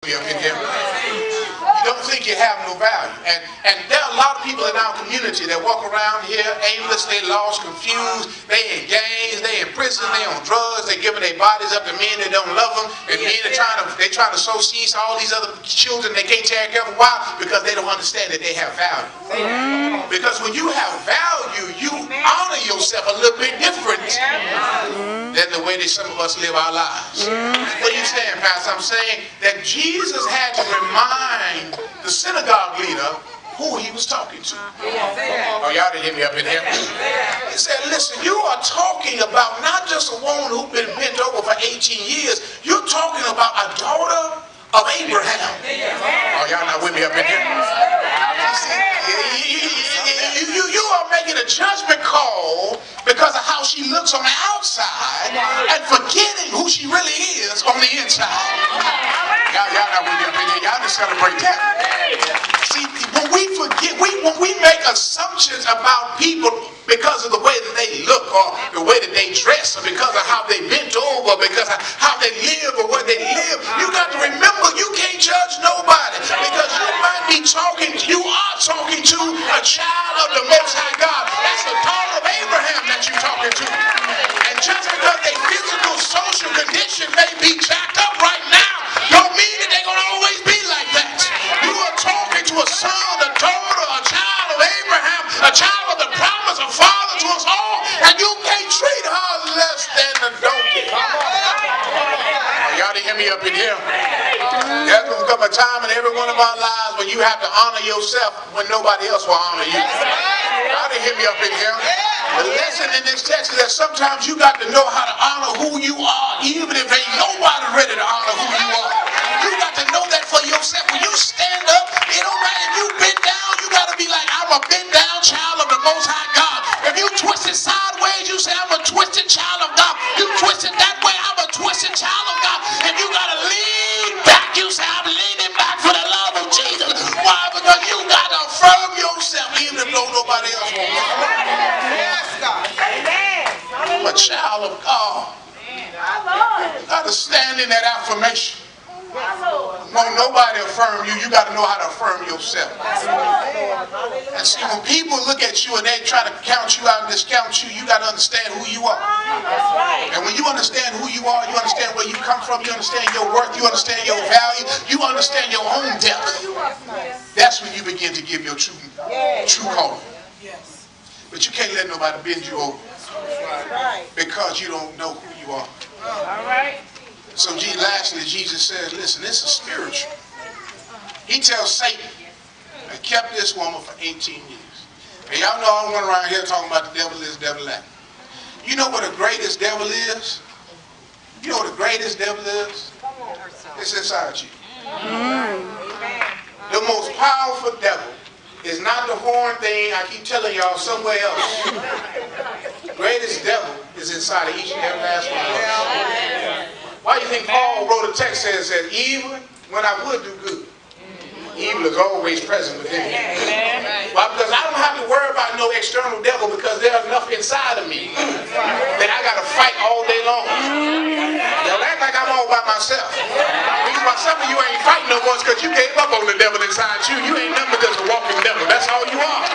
Up in here. You don't think you have no value. And there are a lot of people in our community that walk around here aimless, they lost, confused, they in gangs, they in prison, they on drugs, they giving their bodies up to men that don't love them, and men are trying to sow seeds to all these other children they can't take care of. Why? Because they don't understand that they have value. Because when you have value, you honor yourself a little bit different than the way that some of us live our lives. What are you saying, Pastor? I'm saying that Jesus had to remind the synagogue leader who he was talking to. Oh, y'all didn't hear me up in here. He said, listen, you are talking about not just a woman who's been bent over for 18 years. You're talking about a daughter of Abraham. Oh, y'all not with me up in here? You are making a judgment call because of how she looks on the outside and forgetting who she really is on the inside. Y'all not with me up in here. Y'all just celebrate that. See, when we forget, when we make assumptions about people because of the way that they look or the way that they dress or because of how they bent over, because of how they live or what they live, you got to remember you can't judge nobody because you might be you are talking to a child of the Most High God. That's the daughter of Abraham that you're talking to. And just because their physical, social condition may be jacked up right now, don't mean that they're going to always be like that. You are talking to a son, a daughter, a child of Abraham, a child of the promise, a father to us all, and you can't treat her less than a donkey. Y'all didn't hear me up in here. There's going to come a time in every one of our lives when you have to honor yourself when nobody else will honor you. Y'all didn't hear me up in here. The lesson in this text is that sometimes you got to know how to honor who you are, even if ain't nobody ready to honor who you are. You got to know that for yourself. When you stand up, it don't matter if you bend down, you got to be like, I'm a bent down child of the Most High God. If you twist it sideways, you say, I'm a twisted child of God. You twist it that way, I'm a twisted child of God. If you got to lean back, you say, I'm leaning back for the love of Jesus. Why? Because you got to affirm yourself, even if nobody else wants to. Yes, God. I'm a child of God. You got to stand in that affirmation. Won't nobody affirm you. You got to know how to affirm yourself. And see, when people look at you and they try to count you out and discount you, you got to understand who you are. And when you understand who you are, you understand where you come from, you understand your worth, you understand your value, you understand your own depth. That's when you begin to give your true calling. But you can't let nobody bend you over because you don't know who you are. All right. So lastly, Jesus said, listen, this is spiritual. He tells Satan, I kept this woman for 18 years. And y'all know I don't run around here talking about the devil is, devil that. You know what the greatest devil is? You know what the greatest devil is? It's inside you. The most powerful devil is not the horn thing I keep telling y'all somewhere else. The greatest devil is inside of each and every last one of us. Why do you think Paul wrote a text that says, even when I would do good, evil is always present within me? Why? Because I don't have to worry about no external devil because there's enough inside of me that I got to fight all day long. Don't act like I'm all by myself. The reason why some of you ain't fighting no more is because you gave up on the devil inside you. You ain't nothing but just a walking devil. That's all you are.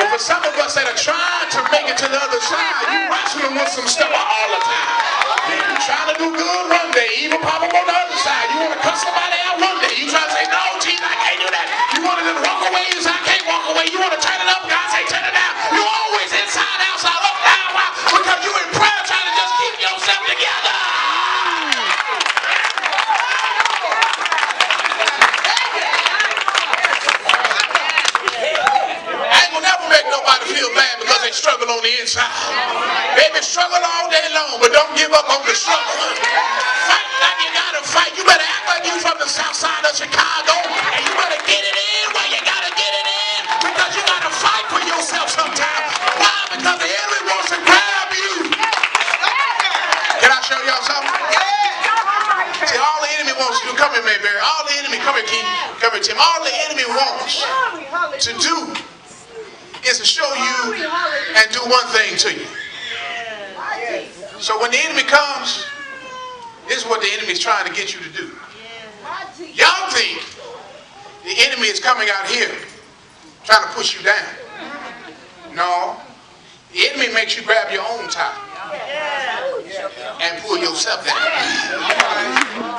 But for some of us that are trying to make it to the other side, you wrestling with some stuff all the time. You trying to do good one day, evil pop up on the other side. You want to cut somebody out one day. You try to say, no, Jesus, I can't do that. You want to just walk away, you say, I can't walk away. You want to turn it up, God say, turn it down. You always inside, outside, up, down. Why? Because you in prayer trying to just keep yourself together. I ain't gonna never make nobody feel bad because they struggle on the inside. They may struggle all day long, but don't give up on the struggle. Fight like you gotta fight. You better act like you from the south side of Chicago, and you better get it in where you gotta get it in, because you gotta fight for yourself sometimes. Why? Because the enemy wants to grab you. Can I show y'all something? See, all the enemy wants to do, come here, Mayberry. All the enemy, come here, Keith. Come here, Tim. All the enemy wants to do is to show you and do one thing to you. So when the enemy comes, this is what the enemy is trying to get you to do. Y'all think the enemy is coming out here trying to push you down. No. The enemy makes you grab your own tie and pull yourself down.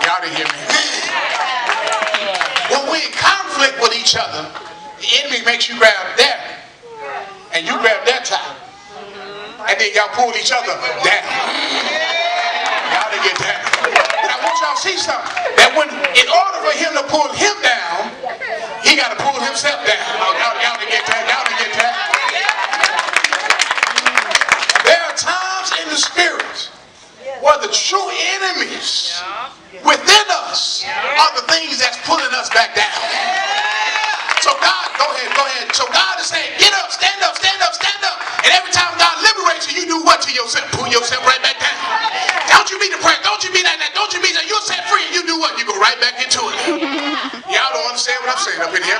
Y'all didn't hear me. When we're in conflict with each other, the enemy makes you grab that and you grab that tie. And then y'all pull each other down. Y'all didn't get that. But I want y'all to see something. That in order for him to pull him down, he got to pull himself down. Oh, y'all didn't get that. Y'all didn't get that. There are times in the spirit where the true enemies within us are the things that's pulling us back down. So God, go ahead. So God is saying, get up, stand up, stand up, stand up. And every time God liberates you, you do what to yourself? Pull yourself right back down. Don't you be depressed. Don't you be that. Don't you be that. You're set free and you do what? You go right back into it. Y'all don't understand what I'm saying up in here.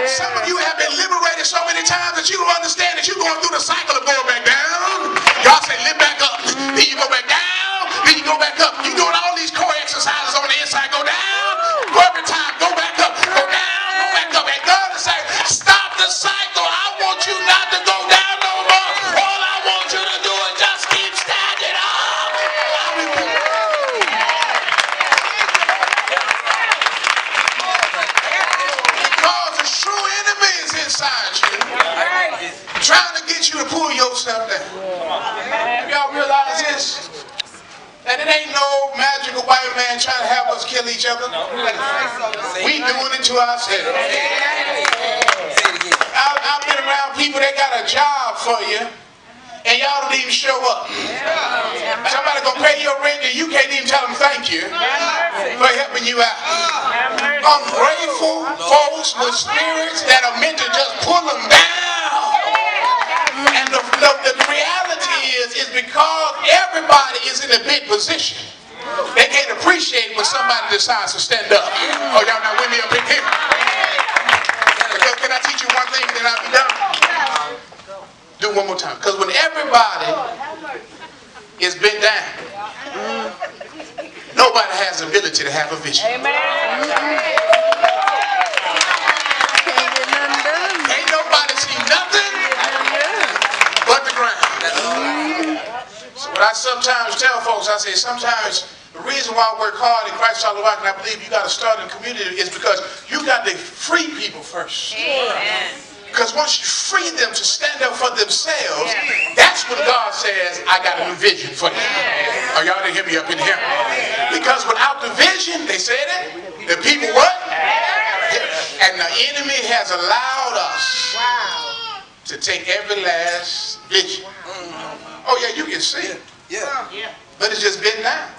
Some of you have been liberated so many times that you don't understand that you're going through the cycle of going back down. God say, lift back up. Then you go back down. Then you go back up. You're doing all these core exercises on the inside. Go down. Go every time. Go back up. Go down. Go back up. And God is saying, stop the cycle. I want you not to go down no more. All I want you to do is just keep standing up. Because the true enemy is inside you, trying to get you to pull yourself down. Y'all realize this? That it ain't no magical white man trying to have us kill each other. We doing it to ourselves. I've been around people that got a job for you, and y'all don't even show up. Somebody gonna pay your rent, and you can't even tell them thank you for helping you out. Ungrateful folks with spirits that are meant to just pull them down. And the reality is because everybody is in a big position, they can't appreciate when somebody decides to stand up. Oh, y'all not with me up in here? Can I teach you one thing and then I'll be done? Do it one more time. Because when everybody is bent down, nobody has the ability to have a vision. Ain't nobody see nothing but the ground. So what I sometimes tell folks, I say sometimes the reason why I work hard in Christ Child of Rock, and I believe you got to start in the community, is because you got to free people first. Because once you free them to stand up for themselves, that's when God says, I got a new vision for you. Oh, y'all didn't hear me up in here. Because without the vision, they said it, the people what? And the enemy has allowed us to take every last vision. Oh yeah, you can see it. But it's just been down.